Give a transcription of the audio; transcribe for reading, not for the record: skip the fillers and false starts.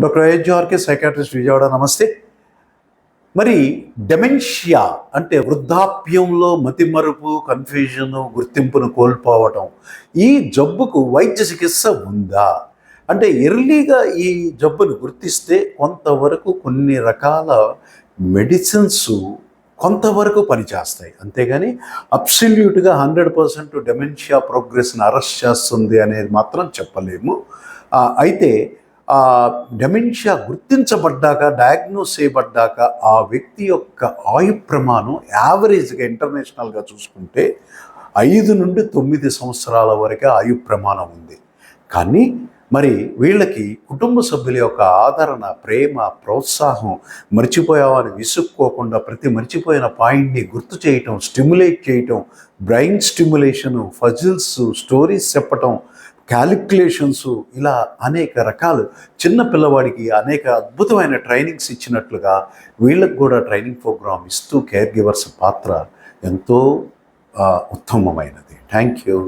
Doctor AHRK psychiatrist Vijayawada. నమస్తే. మరి dementia అంటే వృద్ధాప్యంలో మతిమరుపు, కన్ఫ్యూజను, గుర్తింపును కోల్పోవటం. ఈ జబ్బుకు వైద్య చికిత్స ఉందా? అంటే ఎర్లీగా ఈ జబ్బును గుర్తిస్తే కొంతవరకు కొన్ని రకాల మెడిసిన్స్ కొంతవరకు పనిచేస్తాయి. అంతేగాని అబ్సల్యూట్గా 100% డెమెన్షియా ప్రోగ్రెస్ని అరెస్ట్ చేస్తుంది అనేది మాత్రం చెప్పలేము. అయితే డెమెన్షియా గుర్తించబడ్డాక, డయాగ్నోస్ చేయబడ్డాక ఆ వ్యక్తి యొక్క ఆయు ప్రమాణం యావరేజ్గా ఇంటర్నేషనల్గా చూసుకుంటే 5 నుండి 9 సంవత్సరాల వరకే ఆయు ప్రమాణం ఉంది. కానీ మరి వీళ్ళకి కుటుంబ సభ్యుల యొక్క ఆదరణ, ప్రేమ, ప్రోత్సాహం, మర్చిపోయామని విసుక్కోకుండా ప్రతి మర్చిపోయిన పాయింట్ని గుర్తు చేయటం, స్టిమ్యులేట్ చేయటం, బ్రెయిన్ స్టిమ్యులేషను, ఫజిల్స్, స్టోరీస్ చెప్పటం, క్యాలిక్యులేషన్స్, ఇలా అనేక రకాలు చిన్న పిల్లవాడికి అనేక అద్భుతమైన ట్రైనింగ్స్ ఇచ్చినట్లుగా వీళ్ళకు కూడా ట్రైనింగ్ ప్రోగ్రామ్ ఇస్తూ కేర్ గివర్స్ పాత్ర ఎంతో ఉత్తమమైనది. Thank you.